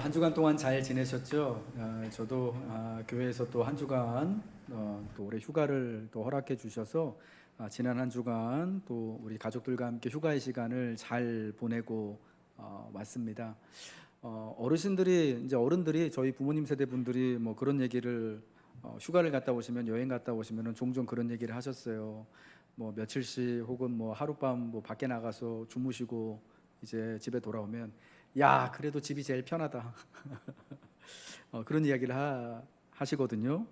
한 주간 동안 잘 지내셨죠? 저도 교회에서 또 한 주간 또 올해 휴가를 또 허락해 주셔서 지난 한 주간 또 우리 가족들과 함께 휴가의 시간을 잘 보내고 왔습니다. 어르신들이 이제 어른들이 저희 부모님 세대 분들이 뭐 그런 얘기를 휴가를 갔다 오시면 여행 갔다 오시면은 종종 그런 얘기를 하셨어요. 뭐 며칠씩 혹은 뭐 하룻밤 뭐 밖에 나가서 주무시고 이제 집에 돌아오면 야 그래도 집이 제일 편하다. 그런 이야기를 하시거든요.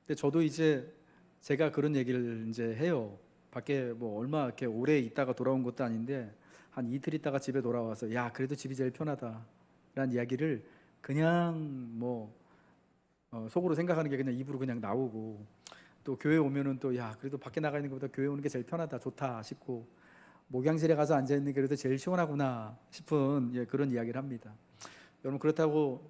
근데 저도 이제 제가 그런 얘기를 이제 해요. 밖에 뭐 얼마 이렇게 오래 있다가 돌아온 것도 아닌데 한 이틀 있다가 집에 돌아와서 야 그래도 집이 제일 편하다라는 이야기를 그냥 뭐 속으로 생각하는 게 그냥 입으로 그냥 나오고, 또 교회 오면은 또 야 그래도 밖에 나가 있는 것보다 교회 오는 게 제일 편하다 좋다 싶고, 목양실에 가서 앉아 있는 게 그래도 제일 시원하구나 싶은 그런 이야기를 합니다. 여러분, 그렇다고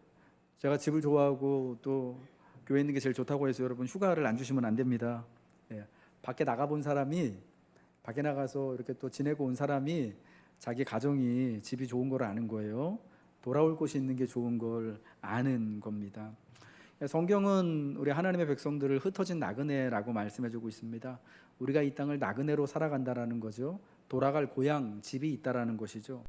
제가 집을 좋아하고 또 교회 있는 게 제일 좋다고 해서 여러분 휴가를 안 주시면 안 됩니다. 밖에 나가본 사람이, 밖에 나가서 이렇게 또 지내고 온 사람이 자기 가정이 집이 좋은 걸 아는 거예요. 돌아올 곳이 있는 게 좋은 걸 아는 겁니다. 성경은 우리 하나님의 백성들을 흩어진 나그네라고 말씀해주고 있습니다. 우리가 이 땅을 나그네로 살아간다라는 거죠. 돌아갈 고향, 집이 있다라는 것이죠.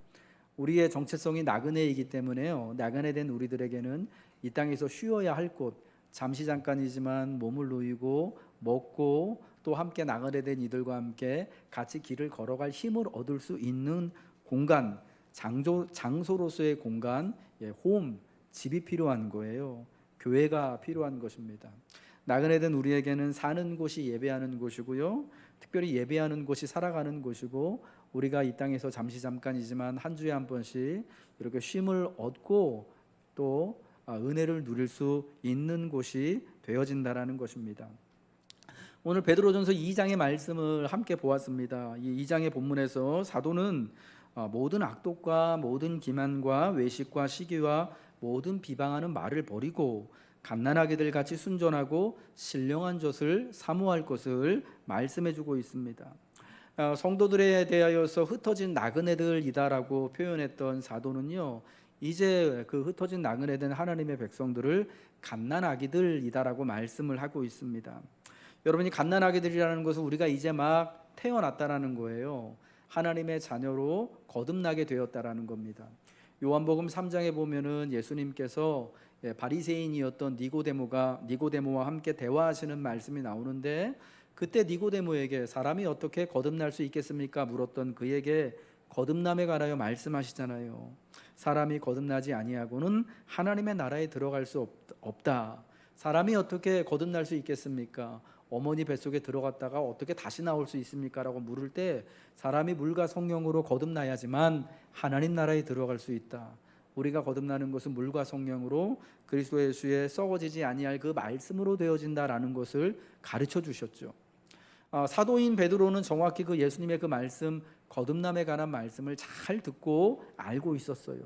우리의 정체성이 나그네이기 때문에요. 나그네된 우리들에게는 이 땅에서 쉬어야 할 곳, 잠시 잠깐이지만 몸을 누이고 먹고 또 함께 나그네된 이들과 함께 같이 길을 걸어갈 힘을 얻을 수 있는 공간, 장소로서의 공간, 홈, 집이 필요한 거예요. 교회가 필요한 것입니다. 나그네된 우리에게는 사는 곳이 예배하는 곳이고요. 특별히 예배하는 곳이 살아가는 곳이고, 우리가 이 땅에서 잠시 잠깐이지만 한 주에 한 번씩 이렇게 쉼을 얻고 또 은혜를 누릴 수 있는 곳이 되어진다라는 것입니다. 오늘 베드로전서 2장의 말씀을 함께 보았습니다. 이 2장의 본문에서 사도는 모든 악독과 모든 기만과 외식과 시기와 모든 비방하는 말을 버리고 갓난아기들 같이 순전하고 신령한 젖을 사모할 것을 말씀해주고 있습니다. 성도들에 대하여서 흩어진 나그네들이다라고 표현했던 사도는요, 이제 그 흩어진 나그네된 하나님의 백성들을 갓난아기들이다라고 말씀을 하고 있습니다. 여러분이 갓난아기들이라는 것은 우리가 이제 막 태어났다라는 거예요. 하나님의 자녀로 거듭나게 되었다라는 겁니다. 요한복음 3장에 보면은 예수님께서 바리새인이었던 니고데모와 함께 대화하시는 말씀이 나오는데, 그때 니고데모에게 사람이 어떻게 거듭날 수 있겠습니까? 물었던 그에게 거듭남에 관하여 말씀하시잖아요. 사람이 거듭나지 아니하고는 하나님의 나라에 들어갈 수 없다. 사람이 어떻게 거듭날 수 있겠습니까? 어머니 뱃속에 들어갔다가 어떻게 다시 나올 수 있습니까? 라고 물을 때 사람이 물과 성령으로 거듭나야지만 하나님 나라에 들어갈 수 있다. 우리가 거듭나는 것은 물과 성령으로 그리스도 예수의 썩어지지 아니할 그 말씀으로 되어진다라는 것을 가르쳐 주셨죠. 사도인 베드로는 정확히 그 예수님의 그 말씀, 거듭남에 관한 말씀을 잘 듣고 알고 있었어요.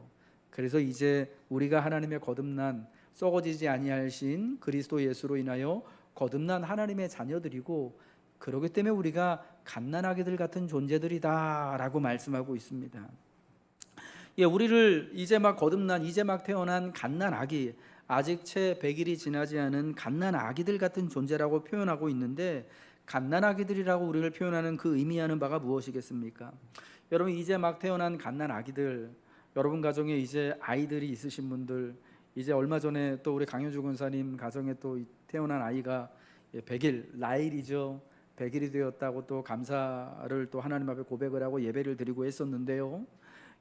그래서 이제 우리가 하나님의 거듭난 썩어지지 아니할 신 그리스도 예수로 인하여 거듭난 하나님의 자녀들이고, 그러기 때문에 우리가 갓난아기들 같은 존재들이다라고 말씀하고 있습니다. 우리를 이제 막 거듭난, 이제 막 태어난 갓난아기, 아직 채 100일이 지나지 않은 갓난아기들 같은 존재라고 표현하고 있는데, 갓난아기들이라고 우리를 표현하는 그 의미하는 바가 무엇이겠습니까? 여러분, 이제 막 태어난 갓난아기들, 여러분 가정에 이제 아이들이 있으신 분들, 이제 얼마 전에 또 우리 강효주 권사님 가정에 또 태어난 아이가 100일 라일이죠. 100일이 되었다고 또 감사를 또 하나님 앞에 고백을 하고 예배를 드리고 했었는데요.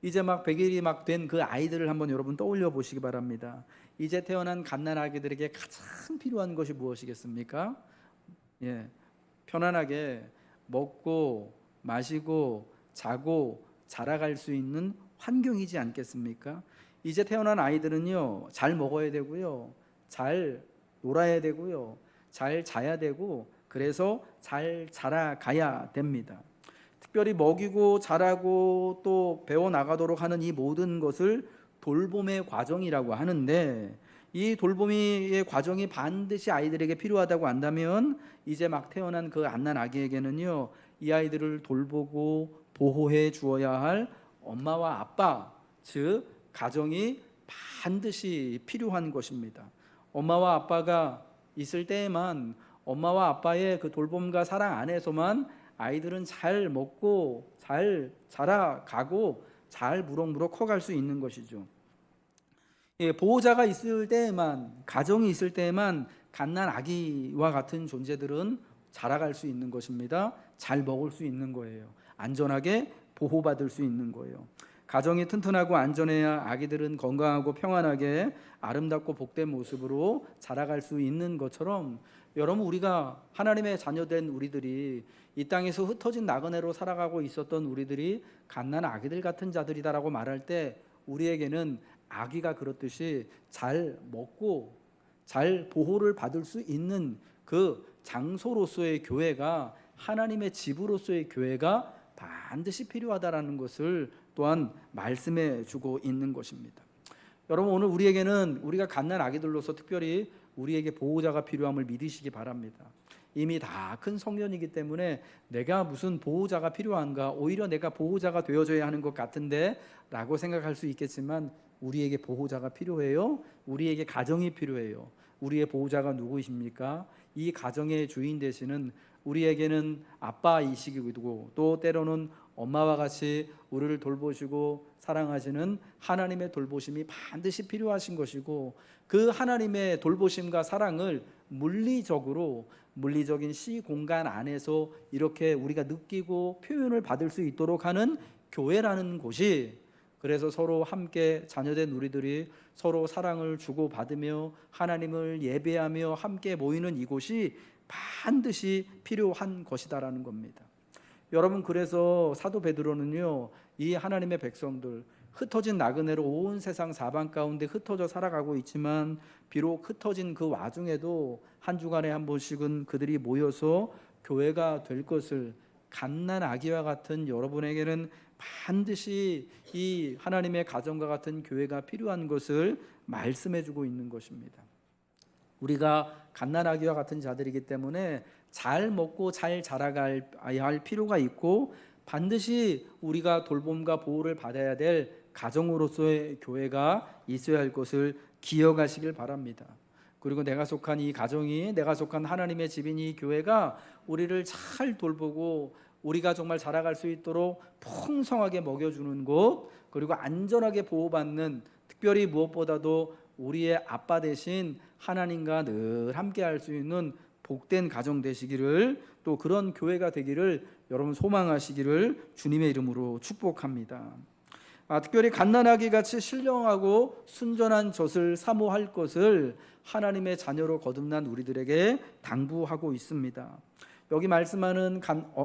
이제 막 100일이 막 된 그 아이들을 한번 여러분 떠올려 보시기 바랍니다. 이제 태어난 갓난아기들에게 가장 필요한 것이 무엇이겠습니까? 편안하게 먹고 마시고 자고 자라갈 수 있는 환경이지 않겠습니까? 이제 태어난 아이들은요, 잘 먹어야 되고요, 잘 놀아야 되고요, 잘 자야 되고, 그래서 잘 자라가야 됩니다. 특별히 먹이고 자라고 또 배워나가도록 하는 이 모든 것을 돌봄의 과정이라고 하는데, 이 돌봄의 과정이 반드시 아이들에게 필요하다고 한다면 이제 막 태어난 그 갓난 아기에게는요, 이 아이들을 돌보고 보호해 주어야 할 엄마와 아빠, 즉 가정이 반드시 필요한 것입니다. 엄마와 아빠가 있을 때에만, 엄마와 아빠의 그 돌봄과 사랑 안에서만 아이들은 잘 먹고 잘 자라가고 잘 무럭무럭 커갈 수 있는 것이죠. 보호자가 있을 때에만, 가정이 있을 때에만 갓난 아기와 같은 존재들은 자라갈 수 있는 것입니다. 잘 먹을 수 있는 거예요. 안전하게 보호받을 수 있는 거예요. 가정이 튼튼하고 안전해야 아기들은 건강하고 평안하게 아름답고 복된 모습으로 자라갈 수 있는 것처럼, 여러분, 우리가 하나님의 자녀된 우리들이 이 땅에서 흩어진 나그네로 살아가고 있었던 우리들이 갓난 아기들 같은 자들이다라고 말할 때, 우리에게는 아기가 그렇듯이 잘 먹고 잘 보호를 받을 수 있는 그 장소로서의 교회가, 하나님의 집으로서의 교회가 반드시 필요하다라는 것을 또한 말씀해 주고 있는 것입니다. 여러분, 오늘 우리에게는, 우리가 갓난 아기들로서 특별히 우리에게 보호자가 필요함을 믿으시기 바랍니다. 이미 다 큰 성년이기 때문에 내가 무슨 보호자가 필요한가, 오히려 내가 보호자가 되어줘야 하는 것 같은데 라고 생각할 수 있겠지만, 우리에게 보호자가 필요해요. 우리에게 가정이 필요해요. 우리의 보호자가 누구이십니까? 이 가정의 주인 되시는, 우리에게는 아빠이시기도, 또 때로는 엄마와 같이 우리를 돌보시고 사랑하시는 하나님의 돌보심이 반드시 필요하신 것이고, 그 하나님의 돌보심과 사랑을 물리적인 시공간 안에서 이렇게 우리가 느끼고 표현을 받을 수 있도록 하는 교회라는 곳이, 그래서 서로 함께 자녀된 우리들이 서로 사랑을 주고받으며 하나님을 예배하며 함께 모이는 이곳이 반드시 필요한 것이다라는 겁니다. 여러분, 그래서 사도 베드로는요, 이 하나님의 백성들, 흩어진 나그네로 온 세상 사방 가운데 흩어져 살아가고 있지만, 비록 흩어진 그 와중에도 한 주간에 한 번씩은 그들이 모여서 교회가 될 것을, 갓난 아기와 같은 여러분에게는 반드시 이 하나님의 가정과 같은 교회가 필요한 것을 말씀해 주고 있는 것입니다. 우리가 갓난 아기와 같은 자들이기 때문에 잘 먹고 잘 자라가야 할 필요가 있고, 반드시 우리가 돌봄과 보호를 받아야 될 가정으로서의 교회가 있어야 할 것을 기억하시길 바랍니다. 그리고 내가 속한 이 가정이, 내가 속한 하나님의 집인 이 교회가 우리를 잘 돌보고 우리가 정말 자라갈 수 있도록 풍성하게 먹여주는 곳, 그리고 안전하게 보호받는, 특별히 무엇보다도 우리의 아빠 대신 하나님과 늘 함께 할 수 있는 복된 가정 되시기를, 또 그런 교회가 되기를 여러분 소망하시기를 주님의 이름으로 축복합니다. 특별히 갓난아기 같이 신령하고 순전한 젖을 사모할 것을 하나님의 자녀로 거듭난 우리들에게 당부하고 있습니다. 여기 말씀하는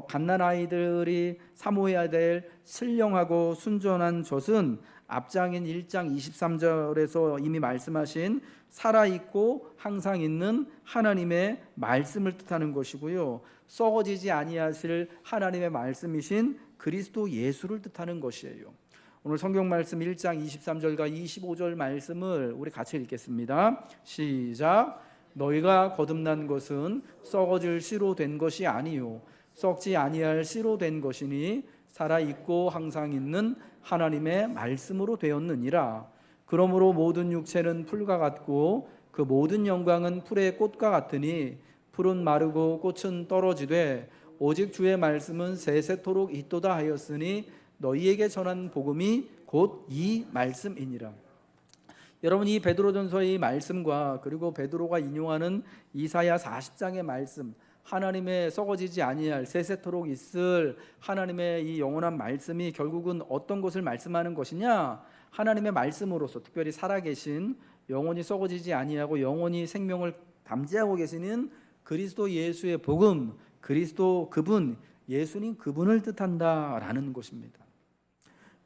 갓난아이들이 사모해야 될 신령하고 순전한 젖은 앞장인 1장 23절에서 이미 말씀하신 살아있고 항상 있는 하나님의 말씀을 뜻하는 것이고요, 썩어지지 아니하실 하나님의 말씀이신 그리스도 예수를 뜻하는 것이에요. 오늘 성경 말씀 1장 23절과 25절 말씀을 우리 같이 읽겠습니다. 시작. 너희가 거듭난 것은 썩어질 씨로 된 것이 아니요 썩지 아니할 씨로 된 것이니 살아있고 항상 있는 하나님의 말씀으로 되었느니라. 그러므로 모든 육체는 풀과 같고 그 모든 영광은 풀의 꽃과 같으니 풀은 마르고 꽃은 떨어지되 오직 주의 말씀은 세세토록 있도다 하였으니 너희에게 전한 복음이 곧 이 말씀이니라. 여러분, 이 베드로전서의 말씀과 그리고 베드로가 인용하는 이사야 40장의 말씀, 하나님의 썩어지지 아니할 세세토록 있을 하나님의 이 영원한 말씀이 결국은 어떤 것을 말씀하는 것이냐? 하나님의 말씀으로서 특별히 살아계신, 영원히 썩어지지 아니하고 영원히 생명을 담지하고 계시는 그리스도 예수의 복음, 그리스도 그분, 예수님 그분을 뜻한다라는 것입니다.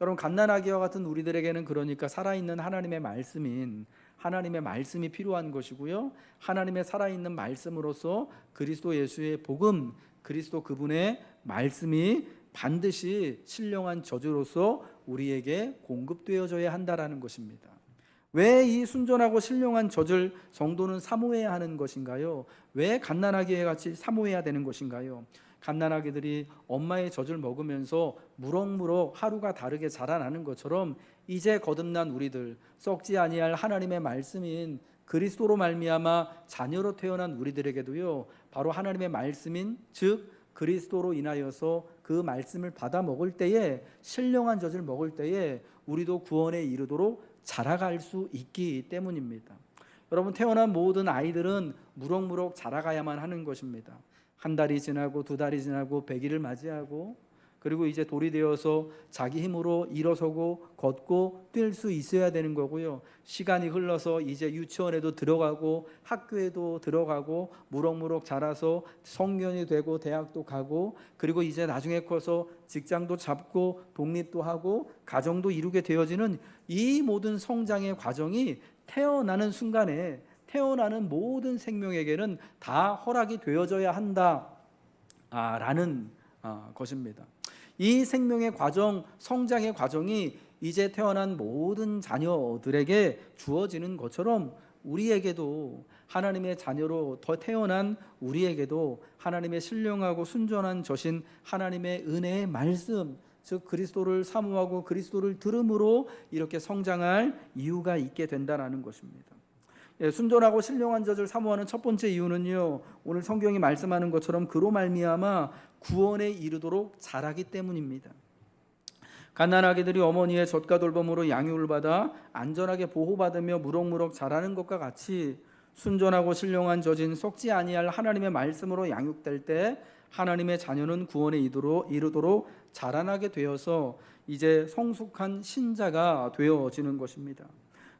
여러분, 갓난아기와 같은 우리들에게는 그러니까 살아있는 하나님의 말씀인 하나님의 말씀이 필요한 것이고요, 하나님의 살아있는 말씀으로서 그리스도 예수의 복음, 그리스도 그분의 말씀이 반드시 신령한 저주로서 우리에게 공급되어져야 한다라는 것입니다. 왜 이 순전하고 신령한 젖을 성도는 사모해야 하는 것인가요? 왜 갓난아기와 같이 사모해야 되는 것인가요? 갓난아기들이 엄마의 젖을 먹으면서 무럭무럭 하루가 다르게 자라나는 것처럼 이제 거듭난 우리들, 썩지 아니할 하나님의 말씀인 그리스도로 말미암아 자녀로 태어난 우리들에게도요, 바로 하나님의 말씀인 즉 그리스도로 인하여서 그 말씀을 받아 먹을 때에, 신령한 젖을 먹을 때에 우리도 구원에 이르도록 자라갈 수 있기 때문입니다. 여러분, 태어난 모든 아이들은 무럭무럭 자라가야만 하는 것입니다. 한 달이 지나고 두 달이 지나고 100일을 맞이하고, 그리고 이제 돌이 되어서 자기 힘으로 일어서고 걷고 뛸 수 있어야 되는 거고요. 시간이 흘러서 이제 유치원에도 들어가고 학교에도 들어가고 무럭무럭 자라서 성년이 되고 대학도 가고, 그리고 이제 나중에 커서 직장도 잡고 독립도 하고 가정도 이루게 되어지는 이 모든 성장의 과정이 태어나는 순간에, 태어나는 모든 생명에게는 다 허락이 되어져야 한다라는 것입니다. 이 생명의 과정, 성장의 과정이 이제 태어난 모든 자녀들에게 주어지는 것처럼 우리에게도, 하나님의 자녀로 더 태어난 우리에게도 하나님의 신령하고 순전한 젖인 하나님의 은혜의 말씀, 즉 그리스도를 사모하고 그리스도를 들음으로 이렇게 성장할 이유가 있게 된다는 것입니다. 순전하고 신령한 젖을 사모하는 첫 번째 이유는요, 오늘 성경이 말씀하는 것처럼 그로 말미암아 구원에 이르도록 자라기 때문입니다. 갓난아기들이 어머니의 젖과 돌봄으로 양육을 받아 안전하게 보호받으며 무럭무럭 자라는 것과 같이 순전하고 신령한 젖인 썩지 아니할 하나님의 말씀으로 양육될 때 하나님의 자녀는 구원에 이르도록 자라나게 되어서 이제 성숙한 신자가 되어지는 것입니다.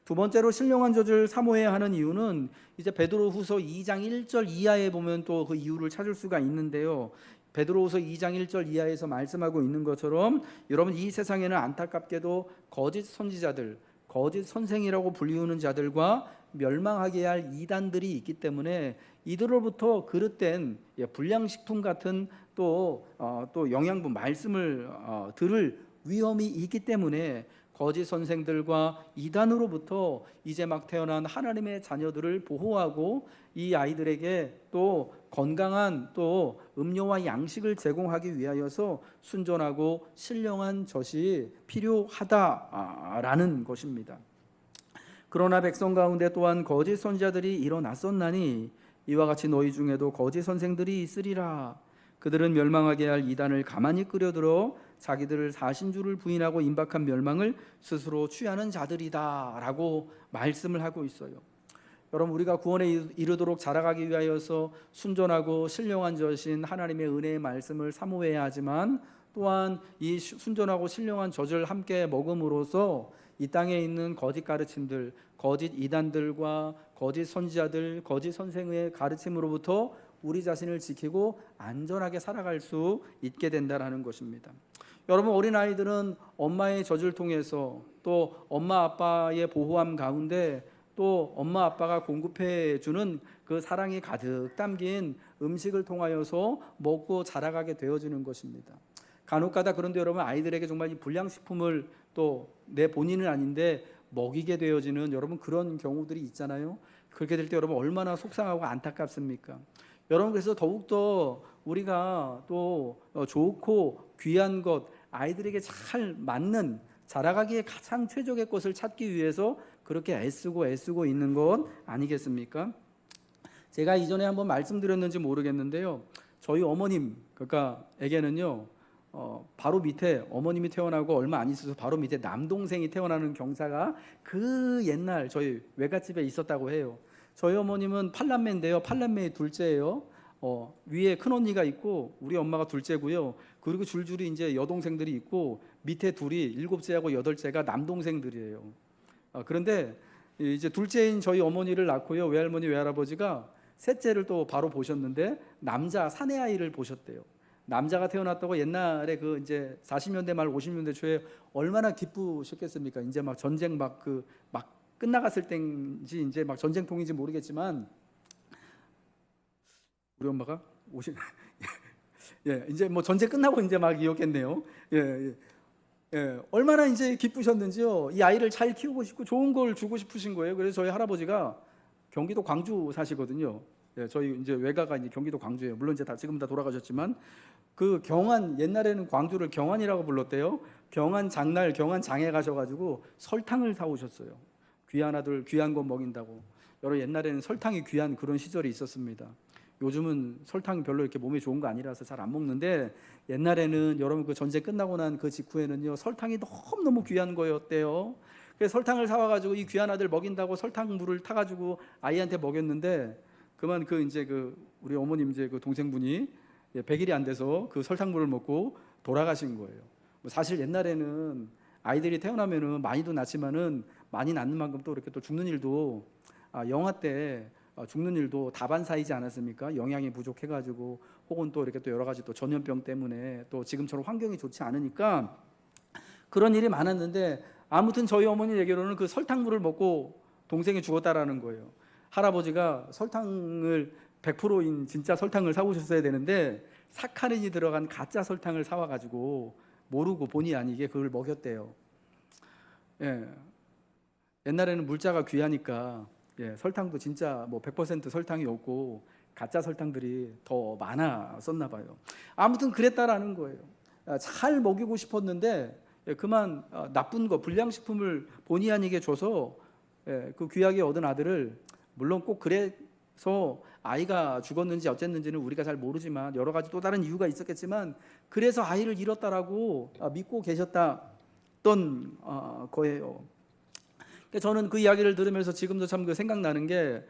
두 번째로 신령한 젖을 사모해야 하는 이유는 이제 베드로후서 2장 1절 이하에 보면 또 그 이유를 찾을 수가 있는데요. 베드로후서 2장 1절 이하에서 말씀하고 있는 것처럼 여러분, 이 세상에는 안타깝게도 거짓 선지자들, 거짓 선생이라고 불리우는 자들과 멸망하게 할 이단들이 있기 때문에 이들로부터 그릇된 불량식품 같은 또 영양분 말씀을 들을 위험이 있기 때문에 거짓 선생들과 이단으로부터 이제 막 태어난 하나님의 자녀들을 보호하고 이 아이들에게 또 건강한 또 음료와 양식을 제공하기 위하여서 순전하고 신령한 젖이 필요하다라는 것입니다. 그러나 백성 가운데 또한 거짓 선지자들이 일어났었나니 이와 같이 너희 중에도 거짓 선생들이 있으리라. 그들은 멸망하게 할 이단을 가만히 끌어들여 자기들을 사신 줄을 부인하고 임박한 멸망을 스스로 취하는 자들이다 라고 말씀을 하고 있어요. 여러분, 우리가 구원에 이르도록 자라가기 위하여서 순전하고 신령한 젖인 하나님의 은혜의 말씀을 사모해야 하지만, 또한 이 순전하고 신령한 젖을 함께 먹음으로써 이 땅에 있는 거짓 가르침들, 거짓 이단들과 거짓 선지자들, 거짓 선생의 가르침으로부터 우리 자신을 지키고 안전하게 살아갈 수 있게 된다는 것입니다. 여러분, 어린아이들은 엄마의 젖을 통해서 또 엄마 아빠의 보호함 가운데 또 엄마 아빠가 공급해 주는 그 사랑이 가득 담긴 음식을 통하여서 먹고 자라가게 되어지는 것입니다. 간혹가다 그런데 여러분, 아이들에게 정말 이 불량식품을 또 내 본인은 아닌데 먹이게 되어지는 여러분 그런 경우들이 있잖아요. 그렇게 될 때 여러분 얼마나 속상하고 안타깝습니까? 여러분, 그래서 더욱더 우리가 또 좋고 귀한 것, 아이들에게 잘 맞는, 자라가기에 가장 최적의 것을 찾기 위해서 그렇게 애쓰고 있는 것 아니겠습니까? 제가 이전에 한번 말씀드렸는지 모르겠는데요, 저희 어머님 에게는요 바로 밑에 어머님이 태어나고 얼마 안 있어서 바로 밑에 남동생이 태어나는 경사가 그 옛날 저희 외갓집에 있었다고 해요. 저희 어머님은 팔남매인데요, 팔남매의 둘째예요. 위에 큰 언니가 있고 우리 엄마가 둘째고요. 그리고 줄줄이 이제 여동생들이 있고 밑에 둘이 일곱째하고 여덟째가 남동생들이에요. 그런데 이제 둘째인 저희 어머니를 낳고요, 외할머니 외할아버지가 셋째를 또 바로 보셨는데 남자 사내 아이를 보셨대요. 남자가 태어났다고 옛날에 그 이제 40년대 말 50년대 초에 얼마나 기쁘셨겠습니까? 이제 막 전쟁 막 끝나갔을 때인지 이제 막 전쟁통인지 모르겠지만 우리 엄마가 이제 뭐 전쟁 끝나고 이제 막 이었겠네요. 얼마나 이제 기쁘셨는지요. 이 아이를 잘 키우고 싶고 좋은 걸 주고 싶으신 거예요. 그래서 저희 할아버지가 경기도 광주 사시거든요. 예, 저희 이제 외가가 이제 경기도 광주예요. 물론 이제 다 지금 다 돌아가셨지만 그 경안, 옛날에는 광주를 경안이라고 불렀대요. 경안 장날, 경안 장에 가셔가지고 설탕을 사 오셨어요. 귀한 아들 귀한 거 먹인다고. 여러 옛날에는 설탕이 귀한 그런 시절이 있었습니다. 요즘은 설탕이 별로 이렇게 몸에 좋은 거 아니라서 잘 안 먹는데, 옛날에는 여러분 그 전쟁 끝나고 난 그 직후에는요, 설탕이 너무너무 귀한 거였대요. 그래서 설탕을 사와가지고 이 귀한 아들 먹인다고 설탕물을 타가지고 아이한테 먹였는데, 그만 그 이제 그 우리 어머님 이제 그 동생분이 100일이 안 돼서 그 설탕물을 먹고 돌아가신 거예요. 뭐 사실 옛날에는 아이들이 태어나면은 많이도 낳지만은 많이 낳는 만큼 또 이렇게 또 죽는 일도 영아 때 죽는 일도 다반사이지 않았습니까? 영양이 부족해가지고 혹은 또 이렇게 또 여러 가지 또 전염병 때문에 또 지금처럼 환경이 좋지 않으니까 그런 일이 많았는데, 아무튼 저희 어머니 얘기로는 그 설탕물을 먹고 동생이 죽었다라는 거예요. 할아버지가 설탕을 100%인 진짜 설탕을 사오셨어야 되는데 사카린이 들어간 가짜 설탕을 사와가지고 모르고 본의 아니게 그걸 먹였대요. 예. 옛날에는 물자가 귀하니까 설탕도 진짜 뭐 100% 설탕이 없고 가짜 설탕들이 더 많았었나 봐요. 아무튼 그랬다라는 거예요. 잘 먹이고 싶었는데 그만 나쁜 거, 불량식품을 본의 아니게 줘서 그 귀하게 얻은 아들을, 물론 꼭 그래서 아이가 죽었는지 어쨌는지는 우리가 잘 모르지만 여러 가지 또 다른 이유가 있었겠지만 그래서 아이를 잃었다라고 믿고 계셨던 거예요. 저는 그 이야기를 들으면서 지금도 참 그 생각나는 게,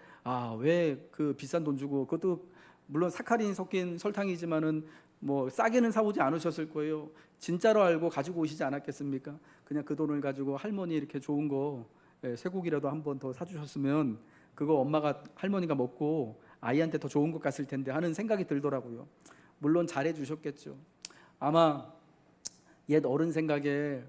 왜 그 비싼 돈 주고, 그것도 물론 사카린 섞인 설탕이지만은 뭐 싸게는 사오지 않으셨을 거예요. 진짜로 알고 가지고 오시지 않았겠습니까? 그냥 그 돈을 가지고 할머니 이렇게 좋은 거 쇠고기라도 한 번 더 사주셨으면 그거 엄마가 할머니가 먹고 아이한테 더 좋은 것 같을 텐데 하는 생각이 들더라고요. 물론 잘해 주셨겠죠. 아마 옛 어른 생각에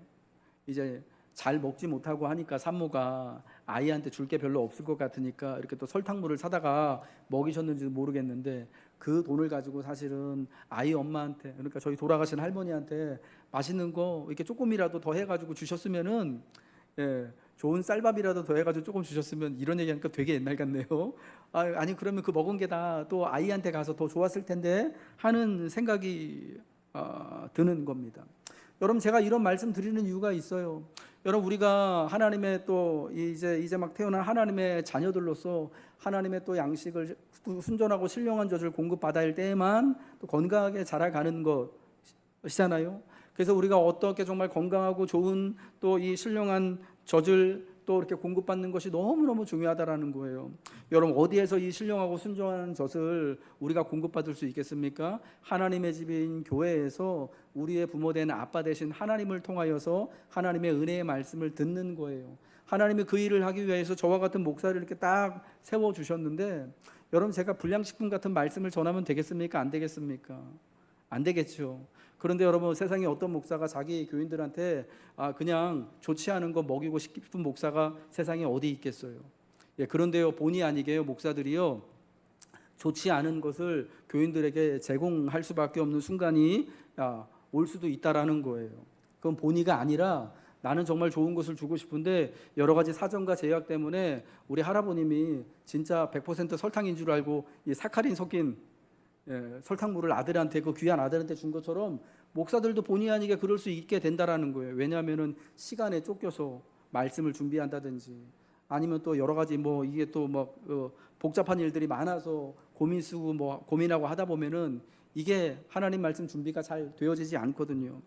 이제 잘 먹지 못하고 하니까 산모가 아이한테 줄 게 별로 없을 것 같으니까 이렇게 또 설탕물을 사다가 먹이셨는지도 모르겠는데, 그 돈을 가지고 사실은 아이 엄마한테, 그러니까 저희 돌아가신 할머니한테 맛있는 거 이렇게 조금이라도 더 해가지고 주셨으면은, 좋은 쌀밥이라도 더 해가지고 조금 주셨으면, 이런 얘기하니까 되게 옛날 같네요. 아니 그러면 그 먹은 게 다 또 아이한테 가서 더 좋았을 텐데 하는 생각이 드는 겁니다. 여러분, 제가 이런 말씀 드리는 이유가 있어요. 여러분, 우리가 하나님의 또 이제 막 태어난 하나님의 자녀들로서 하나님의 또 양식을, 순전하고 신령한 젖을 공급받아야 할 때에만 또 건강하게 자라가는 것이잖아요. 그래서 우리가 어떻게 정말 건강하고 좋은 또 이 신령한 젖을 또 이렇게 공급받는 것이 너무너무 중요하다라는 거예요. 여러분, 어디에서 이 신령하고 순전한 젖을 우리가 공급받을 수 있겠습니까? 하나님의 집인 교회에서 우리의 부모된 아빠 되신 하나님을 통하여서 하나님의 은혜의 말씀을 듣는 거예요. 하나님이 그 일을 하기 위해서 저와 같은 목사를 이렇게 딱 세워주셨는데, 여러분, 제가 불량식품 같은 말씀을 전하면 되겠습니까? 안 되겠습니까? 안 되겠죠. 그런데 여러분, 세상에 어떤 목사가 자기 교인들한테 그냥 좋지 않은 거 먹이고 싶은 목사가 세상에 어디 있겠어요? 그런데요, 본의 아니게요, 목사들이요, 좋지 않은 것을 교인들에게 제공할 수밖에 없는 순간이 올 수도 있다라는 거예요. 그건 본의가 아니라 나는 정말 좋은 것을 주고 싶은데 여러 가지 사정과 제약 때문에 우리 할아버님이 진짜 100% 설탕인 줄 알고 이 사카린 섞인 설탕물을 아들한테, 그 귀한 아들한테 준 것처럼 목사들도 본의 아니게 그럴 수 있게 된다라는 거예요. 왜냐하면은 시간에 쫓겨서 말씀을 준비한다든지, 아니면 또 여러 가지 뭐 이게 또 뭐 복잡한 일들이 많아서 고민 쓰고 뭐 고민하고 하다 보면은 이게 하나님 말씀 준비가 잘 되어지지 않거든요.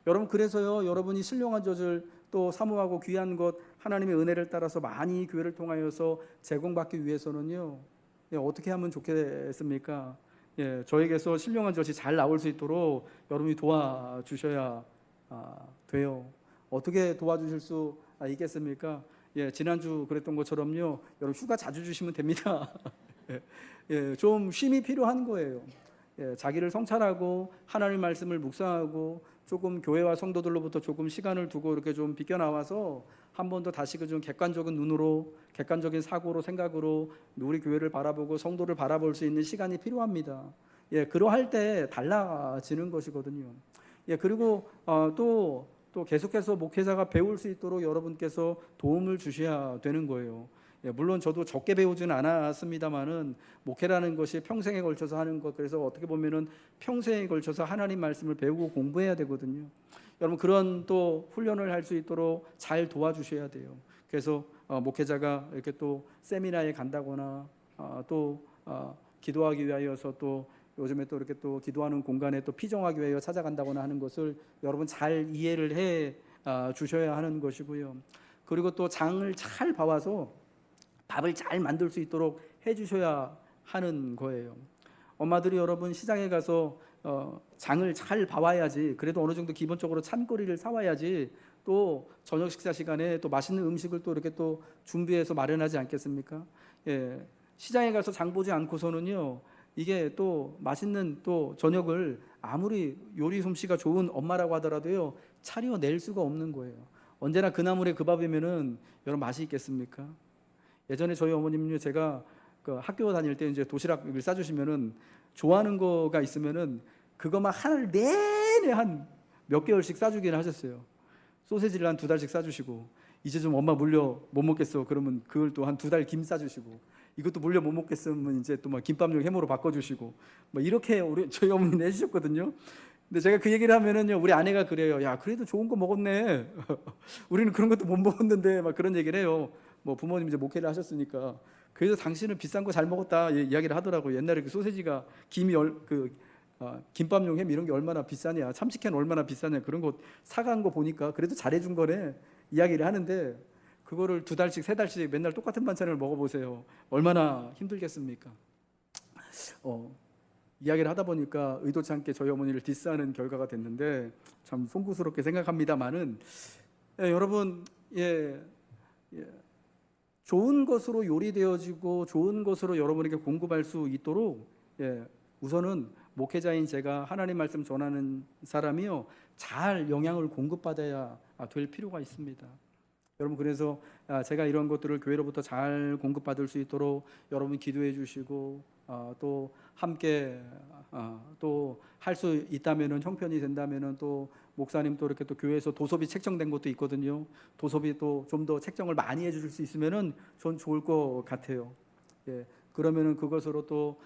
여러분, 그래서요, 여러분이 신령한 젖을 또 사모하고 귀한 것, 하나님의 은혜를 따라서 많이 교회를 통하여서 제공받기 위해서는요, 어떻게 하면 좋겠습니까? 저에게서 신령한 젖이 잘 나올 수 있도록 여러분이 도와주셔야 돼요. 어떻게 도와주실 수 있겠습니까? 지난주 그랬던 것처럼요, 여러분 휴가 자주 주시면 됩니다. 좀 쉼이 필요한 거예요. 자기를 성찰하고 하나님 말씀을 묵상하고 조금 교회와 성도들로부터 조금 시간을 두고 이렇게 좀 비껴나와서 한 번 더 다시 그 좀 객관적인 눈으로, 객관적인 사고로, 생각으로 우리 교회를 바라보고 성도를 바라볼 수 있는 시간이 필요합니다. 그러할 때 달라지는 것이거든요. 그리고 또 계속해서 목회자가 배울 수 있도록 여러분께서 도움을 주셔야 되는 거예요. 물론 저도 적게 배우지는 않았습니다만은 목회라는 것이 평생에 걸쳐서 하는 것, 그래서 어떻게 보면은 평생에 걸쳐서 하나님 말씀을 배우고 공부해야 되거든요. 여러분 그런 또 훈련을 할 수 있도록 잘 도와주셔야 돼요. 그래서 목회자가 이렇게 또 세미나에 간다거나 기도하기 위하여서 또 요즘에 또 이렇게 또 기도하는 공간에 또 피정하기 위하여 찾아간다거나 하는 것을 여러분 잘 이해를 해 주셔야 하는 것이고요. 그리고 또 장을 잘 봐와서 밥을 잘 만들 수 있도록 해 주셔야 하는 거예요. 엄마들이 여러분 시장에 가서 장을 잘 봐와야지, 그래도 어느 정도 기본적으로 찬거리를 사와야지 또 저녁 식사 시간에 또 맛있는 음식을 또 이렇게 또 준비해서 마련하지 않겠습니까? 예, 시장에 가서 장 보지 않고서는요, 이게 또 맛있는 또 저녁을 아무리 요리 솜씨가 좋은 엄마라고 하더라도요 차려낼 수가 없는 거예요. 언제나 그 나물에 그 밥이면은 여러분 맛이 있겠습니까? 예전에 저희 어머님요, 제가 그 학교 다닐 때 이제 도시락을 싸주시면은 좋아하는 거가 있으면은 그거만 하늘 내내 한 몇 개월씩 싸주기는 하셨어요. 소세지를 한 2달씩 싸주시고, 이제 좀 엄마 물려 못 먹겠어 그러면 그걸 또 한 2달 김 싸주시고, 이것도 물려 못 먹겠으면 이제 또 막 김밥용 해모로 바꿔주시고, 뭐 이렇게 우리 저희 어머니 해주셨거든요. 근데 제가 그 얘기를 하면은요, 우리 아내가 그래요. 야, 그래도 좋은 거 먹었네. 우리는 그런 것도 못 먹었는데, 막 그런 얘기를 해요. 뭐 부모님 이제 목회를 하셨으니까. 그래서 당신은 비싼 거 잘 먹었다 이야기를 하더라고요. 옛날에 그 소세지가 김밥용 햄 이런 게 얼마나 비싸냐, 참치캔 얼마나 비싸냐, 그런 거 사간 거 보니까 그래도 잘해준 거네 이야기를 하는데, 그거를 2달씩 3달씩 맨날 똑같은 반찬을 먹어보세요. 얼마나 힘들겠습니까? 이야기를 하다 보니까 의도치 않게 저희 어머니를 디스하는 결과가 됐는데 참 송구스럽게 생각합니다만은, 여러분, 좋은 것으로 요리되어지고 좋은 것으로 여러분에게 공급할 수 있도록, 우선은 목회자인 제가 하나님 말씀 전하는 사람이요, 잘 영향을 공급받아야 될 필요가 있습니다. 여러분, 그래서 제가 이런 것들을 교회로부터 잘 공급받을 수 있도록 여러분 기도해 주시고, 또 함께 또 할 수 있다면은, 형편이 된다면은 또 목사님 또 이렇게 또 교회에서 도서비 책정된 것도 있거든요. 도서비 또 좀 더 책정을 많이 해줄 수 있으면은 전 좋을 것 같아요. 그러면은 그것으로 또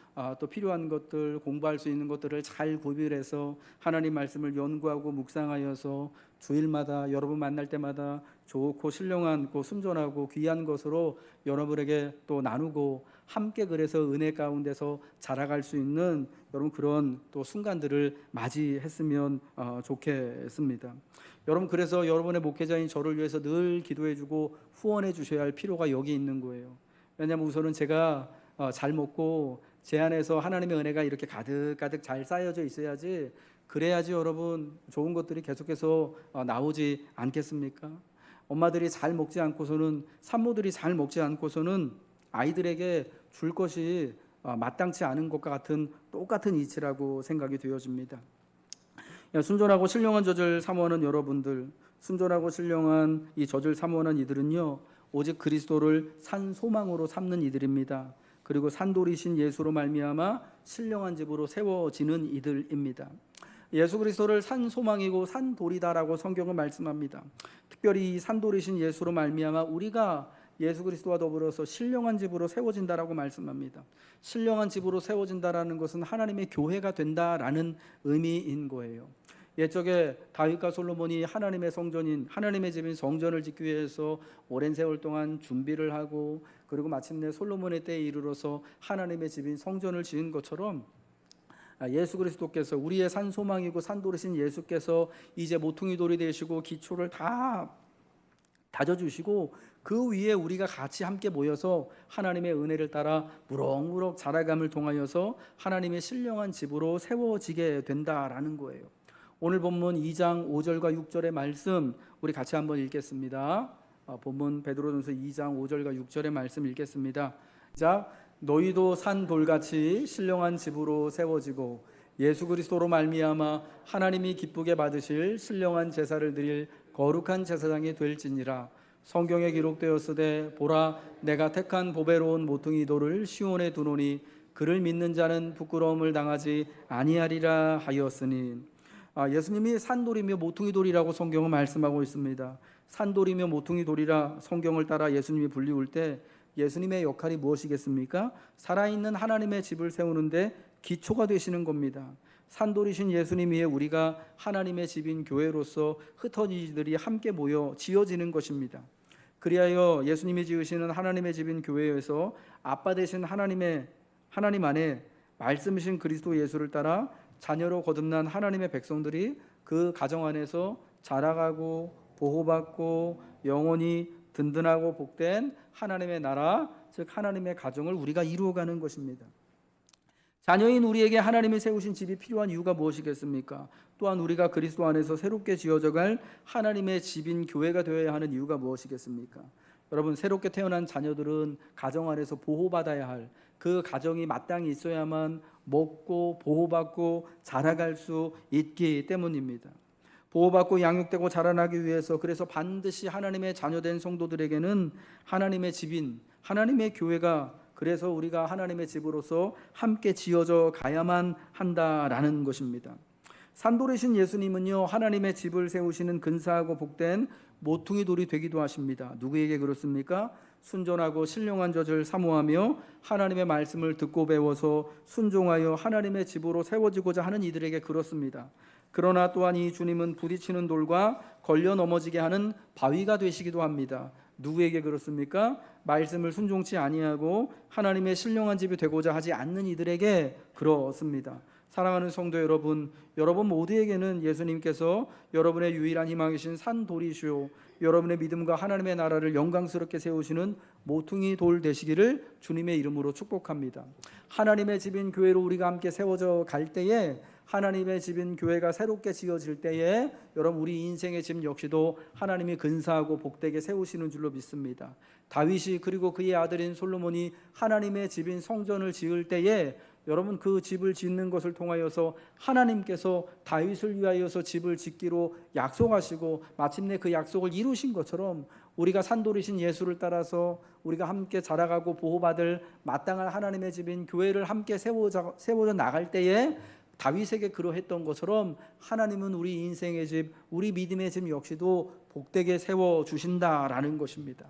필요한 것들, 공부할 수 있는 것들을 잘 구별해서 하나님 말씀을 연구하고 묵상하여서 주일마다 여러분 만날 때마다 좋고 신령한 순전하고 귀한 것으로 여러분에게 또 나누고, 함께 그래서 은혜 가운데서 자라갈 수 있는 여러분 그런 또 순간들을 맞이했으면 좋겠습니다. 여러분, 그래서 여러분의 목회자인 저를 위해서 늘 기도해주고 후원해 주셔야 할 필요가 여기 있는 거예요. 왜냐하면 우선은 제가 잘 먹고 제 안에서 하나님의 은혜가 이렇게 가득가득 잘 쌓여져 있어야지, 그래야지 여러분 좋은 것들이 계속해서 나오지 않겠습니까? 엄마들이 잘 먹지 않고서는, 산모들이 잘 먹지 않고서는 아이들에게 줄 것이 마땅치 않은 것과 같은 똑같은 이치라고 생각이 되어집니다. 순전하고 신령한 저절 사모하는 여러분들, 순전하고 신령한 이 저절 사모하는 이들은요, 오직 그리스도를 산 소망으로 삼는 이들입니다. 그리고 산돌이신 예수로 말미암아 신령한 집으로 세워지는 이들입니다. 예수 그리스도를 산 소망이고 산 돌이다라고 성경은 말씀합니다. 특별히 이 산돌이신 예수로 말미암아 우리가 예수 그리스도와 더불어서 신령한 집으로 세워진다라고 말씀합니다. 신령한 집으로 세워진다라는 것은 하나님의 교회가 된다라는 의미인 거예요. 옛적에 다윗과 솔로몬이 하나님의 성전인, 하나님의 집인 성전을 짓기 위해서 오랜 세월 동안 준비를 하고, 그리고 마침내 솔로몬의 때에 이르러서 하나님의 집인 성전을 지은 것처럼, 예수 그리스도께서 우리의 산 소망이고 산돌이신 예수께서 이제 모퉁이 돌이 되시고 기초를 다 다져주시고, 그 위에 우리가 같이 함께 모여서 하나님의 은혜를 따라 무럭무럭 자라감을 통하여서 하나님의 신령한 집으로 세워지게 된다라는 거예요. 오늘 본문 2장 5절과 6절의 말씀 우리 같이 한번 읽겠습니다. 본문 베드로전서 2장 5절과 6절의 말씀 읽겠습니다. 자, 너희도 산 돌같이 신령한 집으로 세워지고 예수 그리스도로 말미암아 하나님이 기쁘게 받으실 신령한 제사를 드릴 거룩한 제사장이 될지니라. 성경에 기록되었으되 보라, 내가 택한 보배로운 모퉁이 돌을 시온에 두노니 그를 믿는 자는 부끄러움을 당하지 아니하리라 하였으니. 예수님이 산돌이며 모퉁이 돌이라고 성경은 말씀하고 있습니다. 산돌이며 모퉁이 돌이라 성경을 따라 예수님이 불리울 때 예수님의 역할이 무엇이겠습니까? 살아있는 하나님의 집을 세우는데 기초가 되시는 겁니다. 산돌이신 예수님 위에 우리가 하나님의 집인 교회로서 흩어진 이들이 함께 모여 지어지는 것입니다. 그리하여 예수님이 지으시는 하나님의 집인 교회에서 아빠 되신 하나님 안에 말씀이신 그리스도 예수를 따라 자녀로 거듭난 하나님의 백성들이 그 가정 안에서 자라가고 보호받고 영원히 든든하고 복된 하나님의 나라, 즉 하나님의 가정을 우리가 이루어가는 것입니다. 자녀인 우리에게 하나님이 세우신 집이 필요한 이유가 무엇이겠습니까? 또한 우리가 그리스도 안에서 새롭게 지어져갈 하나님의 집인 교회가 되어야 하는 이유가 무엇이겠습니까? 여러분, 새롭게 태어난 자녀들은 가정 안에서 보호받아야 할, 그 가정이 마땅히 있어야만 먹고 보호받고 자라갈 수 있기 때문입니다. 보호받고 양육되고 자라나기 위해서, 그래서 반드시 하나님의 자녀된 성도들에게는 하나님의 집인 하나님의 교회가, 그래서 우리가 하나님의 집으로서 함께 지어져 가야만 한다라는 것입니다. 산돌이신 예수님은요, 하나님의 집을 세우시는 근사하고 복된 모퉁이 돌이 되기도 하십니다. 누구에게 그렇습니까? 순전하고 신령한 젖을 사모하며 하나님의 말씀을 듣고 배워서 순종하여 하나님의 집으로 세워지고자 하는 이들에게 그렇습니다. 그러나 또한 이 주님은 부딪히는 돌과 걸려 넘어지게 하는 바위가 되시기도 합니다. 누구에게 그렇습니까? 말씀을 순종치 아니하고 하나님의 신령한 집이 되고자 하지 않는 이들에게 그렇습니다. 사랑하는 성도 여러분, 여러분 모두에게는 예수님께서 여러분의 유일한 희망이신 산돌이시오, 여러분의 믿음과 하나님의 나라를 영광스럽게 세우시는 모퉁이 돌 되시기를 주님의 이름으로 축복합니다. 하나님의 집인 교회로 우리가 함께 세워져 갈 때에, 하나님의 집인 교회가 새롭게 지어질 때에 여러분, 우리 인생의 집 역시도 하나님이 근사하고 복되게 세우시는 줄로 믿습니다. 다윗이 그리고 그의 아들인 솔로몬이 하나님의 집인 성전을 지을 때에 여러분, 그 집을 짓는 것을 통하여서 하나님께서 다윗을 위하여서 집을 짓기로 약속하시고 마침내 그 약속을 이루신 것처럼, 우리가 산돌이신 예수를 따라서 우리가 함께 자라가고 보호받을 마땅한 하나님의 집인 교회를 함께 세워져 나갈 때에 다윗에게 그러했던 것처럼 하나님은 우리 인생의 집, 우리 믿음의 집 역시도 복되게 세워주신다라는 것입니다.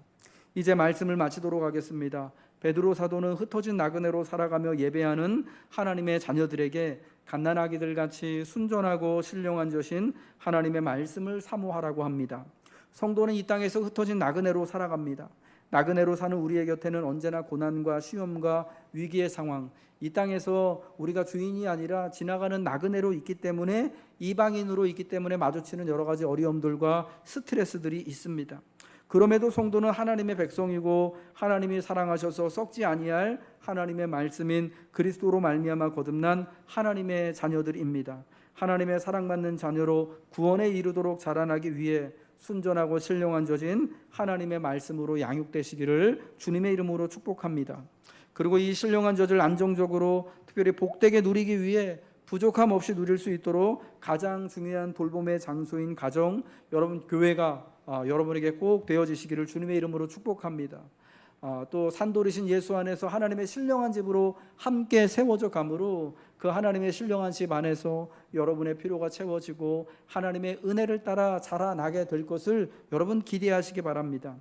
이제 말씀을 마치도록 하겠습니다. 베드로 사도는 흩어진 나그네로 살아가며 예배하는 하나님의 자녀들에게 갓난아기들 같이 순전하고 신령한 젖인 하나님의 말씀을 사모하라고 합니다. 성도는 이 땅에서 흩어진 나그네로 살아갑니다. 나그네로 사는 우리의 곁에는 언제나 고난과 시험과 위기의 상황, 이 땅에서 우리가 주인이 아니라 지나가는 나그네로 있기 때문에, 이방인으로 있기 때문에 마주치는 여러 가지 어려움들과 스트레스들이 있습니다. 그럼에도 성도는 하나님의 백성이고 하나님이 사랑하셔서 썩지 아니할 하나님의 말씀인 그리스도로 말미암아 거듭난 하나님의 자녀들입니다. 하나님의 사랑받는 자녀로 구원에 이르도록 자라나기 위해 순전하고 신령한 젖인 하나님의 말씀으로 양육되시기를 주님의 이름으로 축복합니다. 그리고 이 신령한 젖을 안정적으로 특별히 복되게 누리기 위해 부족함 없이 누릴 수 있도록 가장 중요한 돌봄의 장소인 가정, 여러분 교회가 여러분에게 꼭 되어지시기를 주님의 이름으로 축복합니다. 또 산돌이신 예수 안에서 하나님의 신령한 집으로 함께 세워져 가므로 그 하나님의 신령한 집 안에서 여러분의 필요가 채워지고 하나님의 은혜를 따라 자라나게 될 것을 여러분 기대하시기 바랍니다.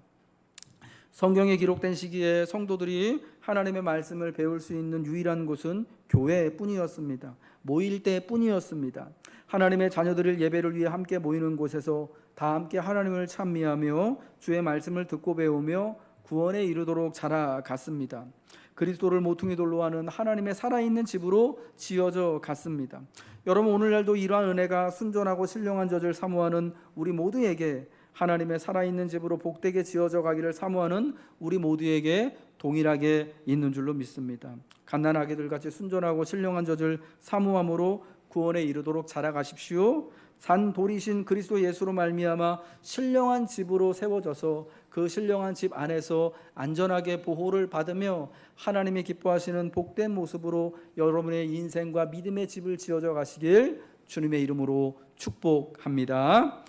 성경에 기록된 시기에 성도들이 하나님의 말씀을 배울 수 있는 유일한 곳은 교회뿐이었습니다. 모일 때뿐이었습니다. 하나님의 자녀들을 예배를 위해 함께 모이는 곳에서 다 함께 하나님을 찬미하며 주의 말씀을 듣고 배우며 구원에 이르도록 자라갔습니다. 그리스도를 모퉁이 돌로 하는 하나님의 살아있는 집으로 지어져 갔습니다. 여러분, 오늘날도 이러한 은혜가 순전하고 신령한 젖을 사모하는 우리 모두에게, 하나님의 살아있는 집으로 복되게 지어져 가기를 사모하는 우리 모두에게 동일하게 있는 줄로 믿습니다. 갓난아기들 같이 순전하고 신령한 젖을 사모함으로 구원에 이르도록 자라가십시오. 산돌이신 그리스도 예수로 말미암아 신령한 집으로 세워져서 그 신령한 집 안에서 안전하게 보호를 받으며 하나님이 기뻐하시는 복된 모습으로 여러분의 인생과 믿음의 집을 지어져 가시길 주님의 이름으로 축복합니다.